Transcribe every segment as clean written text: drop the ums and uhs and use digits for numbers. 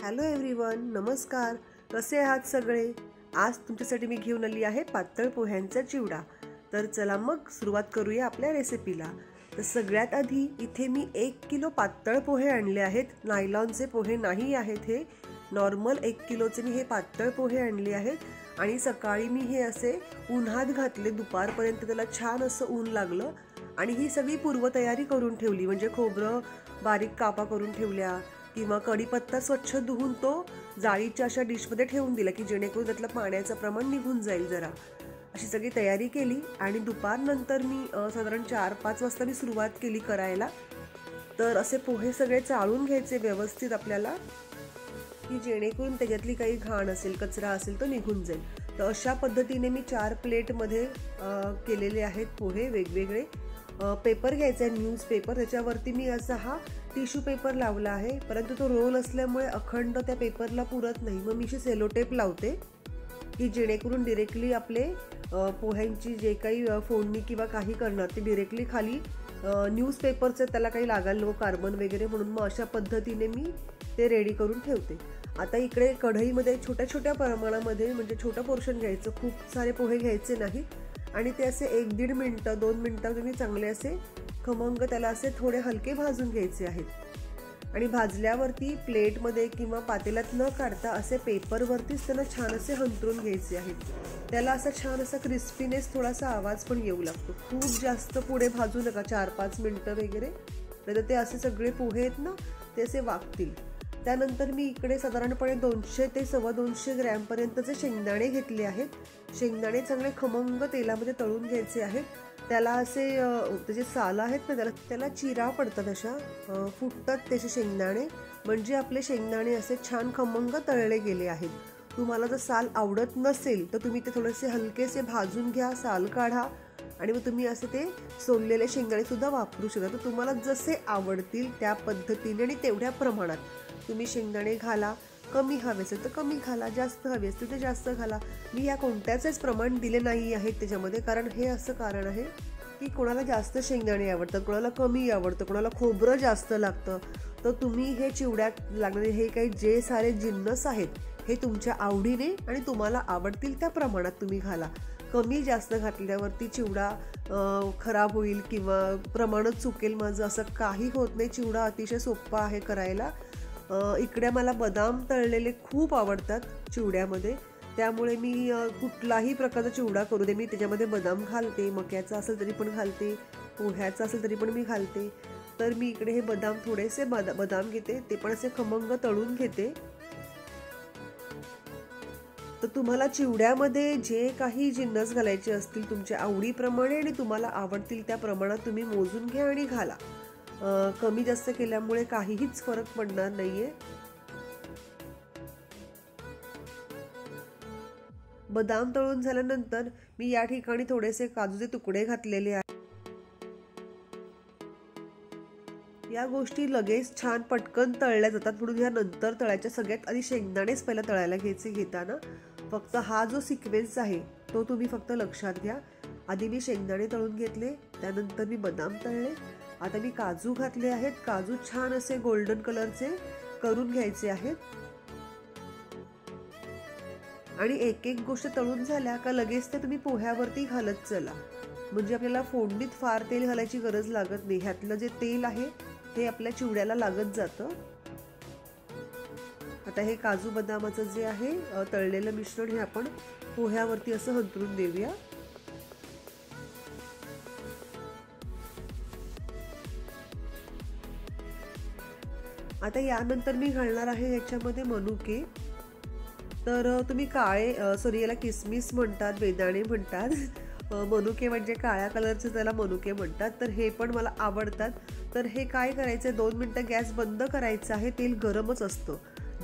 Hello everyone, नमस्कार. कसे आहात सगळे? आज तुमच्यासाठी मी घेऊन आली आहे पातळ पोह्यांचा चिवडा. तर चला मग सुरुवात करूया आपल्या रेसिपीला. तर सगळ्यात आधी इथे मी 1 किलो पातळ पोहे आणले आहेत. नायलॉनचे पोहे नाही आहेत, हे नॉर्मल 1 किलोचे मी हे पातळ पोहे आणले आहेत. आणि सकाळी मी हे असे उन्हात घातले, दुपारपर्यंत त्याला छान असं ऊन लागलं. आणि ही सगळी पूर्वतयारी करून ठेवली, म्हणजे खोबरं बारीक कापा करून ठेवल्या किंवा कढीपत्ता स्वच्छ धुवून तो जाळीच्या अशा डिशमध्ये ठेवून दिला की जेणेकरून त्यातलं पाण्याचं प्रमाण निघून जाईल जरा. अशी सगळी तयारी केली आणि दुपारनंतर मी साधारण 4-5 वाजता मी सुरुवात केली करायला. तर असे पोहे सगळे चाळून घ्यायचे व्यवस्थित आपल्याला, की जेणेकरून त्याच्यातली काही घाण असेल, कचरा असेल तो निघून जाईल. तर अशा पद्धतीने मी 4 प्लेटमध्ये केलेले आहेत पोहे वेगवेगळे. पेपर घ्यायचा आहे, न्यूजपेपर. त्याच्यावरती मी असा हा टिश्यू पेपर लावला आहे, परंतु तो रोल असल्यामुळे अखंड त्या पेपरला पुरत नाही. मग मी अशी सेलोटेप लावते की जेणेकरून डिरेक्टली आपले पोह्यांची जे काही फोडणी किंवा काही करणार ते डिरेक्टली खाली न्यूजपेपरचं त्याला काही लागायला नको, कार्बन वगैरे, म्हणून मग अशा पद्धतीने मी ते रेडी करून ठेवते. आता इकडे कढईमध्ये छोट्या छोट्या प्रमाणामध्ये, म्हणजे छोटं पोर्शन घ्यायचं, खूप सारे पोहे घ्यायचे नाहीत. आणि ते असे 1-1.5 मिनटं 2 मिनटं तुम्ही चांगले असे खमंग त्याला असे थोडे हलके भाजून घ्यायचे आहेत. आणि भाजल्यावरती प्लेटमध्ये किंवा पातेल्यात न काढता असे पेपरवरतीच त्यांना छान असे हंतरून घ्यायचे आहेत. त्याला असा छान असा क्रिस्पीनेस, थोडासा आवाज पण येऊ लागतो. खूप जास्त पुढे भाजू नका, 4-5 मिनटं वगैरे, नाहीतर ते असे सगळे पोहे आहेत ना ते असे वागतील. त्यानंतर मी इकडे साधारणपणे 200 ते 250 ग्रॅमपर्यंतचे शेंगदाणे घेतले आहेत. शेंगदाणे चांगले खमंग तेलामध्ये तळून घ्यायचे आहेत. त्याला असे त्याचे साल आहेत ना, त्याला चिरा पडतात, अशा फुटतात त्याचे शेंगदाणे, म्हणजे आपले शेंगदाणे असे छान खमंग तळले गेले आहेत. तुम्हाला जर साल आवडत नसेल तर तुम्ही ते थोडेसे हलकेसे भाजून घ्या, साल काढा आणि मग तुम्ही असे ते सोललेले शेंगदाणे सुद्धा वापरू शकता. तर तुम्हाला जसे आवडतील त्या पद्धतीने आणि तेवढ्या प्रमाणात तुम्ही शेंगदाणे घाला. कमी हवे असेल तर कमी घाला, जास्त हवे असेल तर जास्त घाला. मी या कोणत्याचेच प्रमाण दिले नाही आहेत त्याच्यामध्ये, कारण हे असं कारण आहे की कोणाला जास्त शेंगदाणे आवडतात, कोणाला कमी आवडतं, कोणाला खोबरं जास्त लागतं. तर तुम्ही हे चिवड्यात लागणारे हे काही जे सारे जिन्नस आहेत हे तुमच्या आवडीने आणि तुम्हाला आवडतील त्या प्रमाणात तुम्ही घाला. कमी जास्त घातल्यावरती चिवडा खराब होईल किंवा प्रमाणच चुकेल माझं, असं काही होत नाही. चिवडा अतिशय सोपा आहे करायला. इकडे मला बदाम तळलेले खूप आवडतात चिवड्यामध्ये, त्यामुळे मी कुठलाही प्रकारचा चिवडा करू दे मी त्याच्यामध्ये बदाम घालते. मक्याचा असेल तरी पण घालते, पोह्याचा असेल तरी पण मी घालते. तर मी इकडे हे बदाम थोडेसे बदाम घेते, ते पण असे खमंग तळून घेते. तर तुम्हाला चिवड्यामध्ये जे काही जिन्नस घालायचे असतील तुमच्या आवडीप्रमाणे आणि तुम्हाला आवडतील त्या प्रमाणात तुम्ही मोजून घ्या आणि घाला. कमी जास्त केल्यामुळे काहीच फरक पडणार नाहीये. बदाम तळून झाल्यानंतर मी या ठिकाणी थोडेसे काजूचे तुकडे घातलेले आहेत. या गोष्टी लगेच छान पटकन तळल्या जातात, म्हणून या नंतर तळायच्या. सगळ्यात आधी शेंगदाणेच पहिला तळायला घ्यायचे घेताना. फक्त हा जो सिक्वेन्स आहे तो तुम्ही फक्त लक्षात घ्या. आधी मी शेंगदाणे तळून घेतले, त्यानंतर मी बदाम तळले, आता मी काजू घातले आहेत. काजू छान असे गोल्डन कलरचे करून घ्यायचे आहेत. आणि एक एक गोष्ट तळून झाल्या का लगेच ते तुम्ही पोह्यावरती घालत चला, म्हणजे आपल्याला फोडणीत फार तेल घालायची गरज लागत नाही. ह्यातलं जे तेल आहे हे आपल्या चिवड्याला लागत जातं. आता हे काजू बदामाचं जे आहे तळलेलं मिश्रण हे आपण पोह्यावरती असं हंतरून देऊया. आता यानंतर मी घालणार आहे याच्यामध्ये मनुके. तर तुम्ही याला किसमिस म्हणतात, बेदाणे म्हणतात. मनुके म्हणजे काळ्या कलरचे त्याला मनुके म्हणतात. तर हे पण मला आवडतात. तर हे काय करायचं, 2 मिनटं गॅस बंद करायचा आहे. तेल गरमच असतं,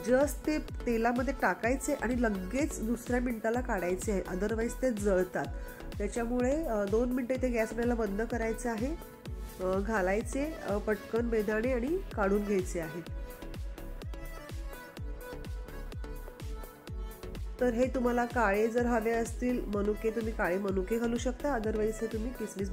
जस्ट ते तेलामध्ये टाकायचे आणि लगेच दुसऱ्या मिनिटाला काढायचे आहे, अदरवाईज ते जळतात. त्याच्यामुळे 2 मिनटं ते गॅस आपल्याला बंद करायचं आहे. घालायचे पटकन बेदाणे आणि काढून घ्यायचे आहेत. तर हे तुम्हाला काळे जर हवे असतील मनुके, तुम्ही काळे मनुके घालू शकता, अदरवाईज हे तुम्ही किसमिस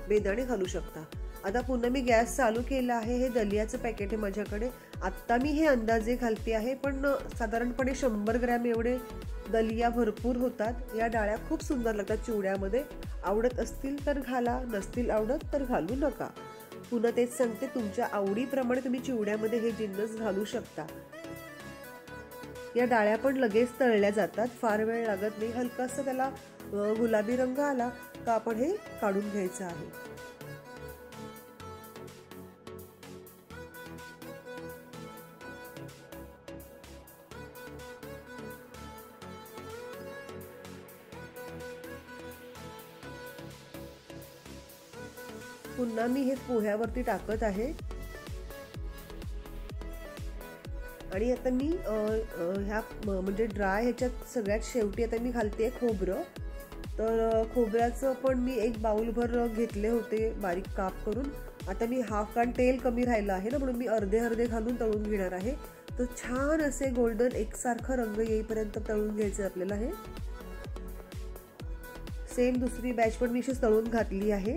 बेदाणे घालू शकता. आता पुन्हा मी गॅस चालू केला आहे. हे दलियाचं पॅकेट आहे माझ्याकडे आत्ता मी हे अंदाजे घालते आहे, पण साधारणपणे 100 ग्रॅम एवढे दलिया भरपूर होतात। या डाळ्या खूप सुंदर लागतात चिवड्यामध्ये। आवडत असतील तर घाला, नसतील आवडत तर घालू नका। पुन्हा तेच सांगते, तुमच्या आवडीप्रमाणे तुम्ही चिवड्यामध्ये हे जिन्नस घालू शकता। या डाळ्या पण लगेच तळल्या जातात, फार वेळ लागत नाही। हलकासा त्याला गुलाबी रंग आला का आपण हे काढून घ्यायचं आहे। पुन्हा मी हे पोह्यावरती टाकत आहे आणि आता मी ह्या म्हणजे ड्राय ह्याच्यात सगळ्यात शेवटी आता मी घालते खोबरं। तर खोबऱ्याचं पण मी एक बाउलभर घेतले होते बारीक काप करून। आता मी हाफ, कारण तेल कमी राहिलं आहे ना, म्हणून मी अर्धे अर्धे घालून तळून घेणार आहे। तर छान असे गोल्डन एकसारखा रंग येईपर्यंत तळून घ्यायचं आपल्याला हे। सेम दुसरी बॅच पण मी अशीच तळून घातली आहे।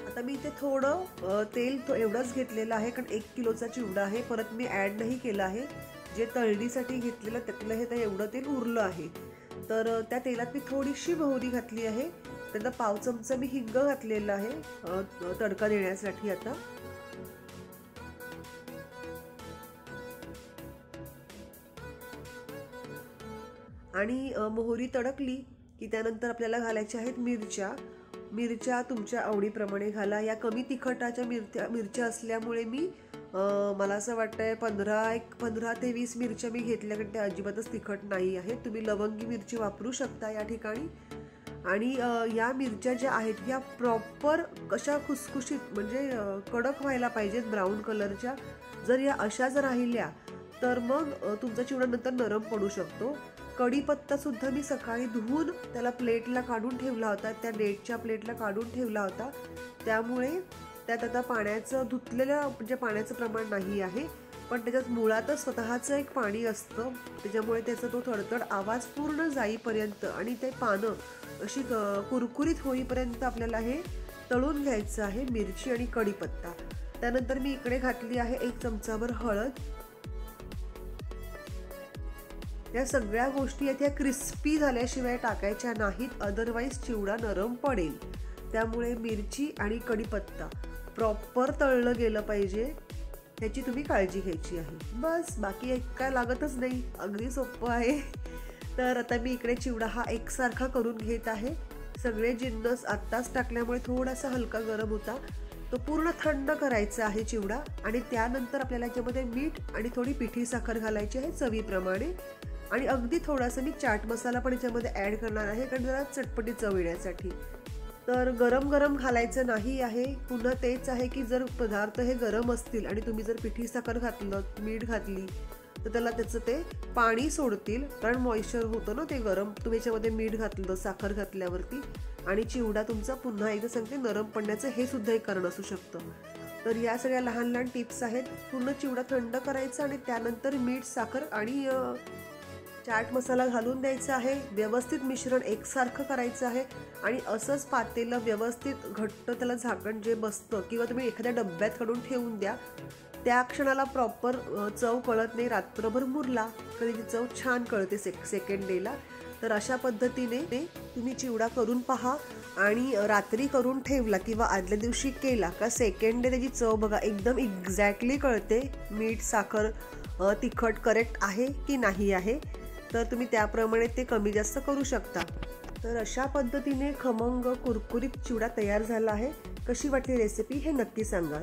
आता मी इथे थोडं तेल एवढंच घेतलेलं आहे, कारण 1 किलोचा चिवडा आहे। परत मी ऍड नाही केलं आहे, जे तळणीसाठी घेतलेलं त्यातलं हे तर एवढं तेल उरलं आहे। तर त्या तेलात मी थोडीशी मोहरी घातली आहे, त्याचा पाव चमचा मी हिंग घातलेला आहे तडका देण्यासाठी। आता आणि मोहरी तडकली की त्यानंतर आपल्याला घालायच्या आहेत मिरच्या। मिरच्या तुमच्या आवडीप्रमाणे घाला। या कमी तिखटाच्या मिरच्या असल्यामुळे मी मला असं वाटतंय 15 ते 20 मिरच्या मी घेतल्या, कारण त्या अजिबातच तिखट नाही आहेत। तुम्ही लवंगी मिरची वापरू शकता या ठिकाणी। आणि या मिरच्या ज्या आहेत या प्रॉपर कशा खुसखुशीत म्हणजे कडक व्हायला पाहिजेत, ब्राऊन कलरच्या। जर या अशा जर राहिल्या तर मग तुमचा चिवडा नंतर नरम पडू शकतो। कढीपत्ता सुद्धा मी सकाळी धुवून त्याला प्लेटला काढून ठेवला होता, त्या डेटच्या प्लेटला काढून ठेवला होता। त्यामुळे त्यात आता पाण्याचं धुतलेलं म्हणजे पाण्याचं प्रमाण नाही आहे, पण त्याच्यात मुळातच स्वतःचं एक पाणी असतं, त्याच्यामुळे त्याचा तो थडथड आवाज पूर्ण जाईपर्यंत आणि ते पानं अशी कुरकुरीत होईपर्यंत आपल्याला हे तळून घ्यायचं आहे, मिरची आणि कढीपत्ता। त्यानंतर मी इकडे घातली आहे 1 चमचाभर हळद। या सगळ्या गोष्टी या क्रिस्पी झाल्याशिवाय टाकायच्या नाहीत, अदरवाईज चिवडा नरम पडेल। त्यामुळे मिरची आणि कढीपत्ता प्रॉपर तळलं गेलं पाहिजे, त्याची तुम्ही काळजी घ्यायची आहे। बस, बाकी एक काय लागतच नाही, अगदी सोपं आहे। तर आता मी इकडे चिवडा हा एकसारखा करून घेत आहे। सगळे जिन्नस आत्ताच टाकल्यामुळे थोडासा हलका गरम होता, तो पूर्ण थंड करायचा आहे चिवडा। आणि त्यानंतर आपल्याला याच्यामध्ये मीठ आणि थोडी पिठी साखर घालायची आहे चवीप्रमाणे। आणि अगदी थोडासा मी चाट मसाला पण याच्यामध्ये ऍड करणार आहे, कारण जरा चटपटी चव येण्यासाठी। तर गरम गरम घालायचं नाही आहे। पुन्हा तेच आहे की जर पदार्थ हे गरम असतील आणि तुम्ही जर पिठी साखर घातलं, मीठ घातली, तर त्याला त्याचं ते पाणी सोडतील, कारण मॉइश्चर होतं ना ते गरम। तुम्ही याच्यामध्ये मीठ घातलं साखर घातल्यावरती आणि चिवडा तुमचा पुन्हा एकदा सांगते नरम पडण्याचं हे सुद्धा एक कारण असू शकतं। तर या सगळ्या लहान लहान टिप्स आहेत। पूर्ण चिवडा थंड करायचा आणि त्यानंतर मीठ, साखर आणि चाट मसाला घालून द्यायचा आहे। व्यवस्थित मिश्रण एकसारखं करायचं आहे आणि असंच पातेलं व्यवस्थित घट्ट त्याला झाकण जे बसतं, किंवा तुम्ही एखाद्या डब्यात काढून ठेवून द्या। त्या क्षणाला प्रॉपर चव कळत नाही, रात्रभर मुरला तरी ती चव छान कळते सेकंड डेला। तर अशा पद्धतीने तुम्ही चिवडा करून पहा आणि रात्री करून ठेवला किंवा आदल्या दिवशी केला का सेकंड डे त्याची चव बघा एकदम एक्झॅक्टली कळते, मीठ साखर तिखट करेक्ट आहे की नाही आहे। तर तुम्ही त्याप्रमाणे ते कमी जास्त करू शकता। तर अशा पद्धतीने खमंग कुरकुरीत चिवडा तयार झाला आहे। कशी वाटली रेसिपी हे नक्की सांगा।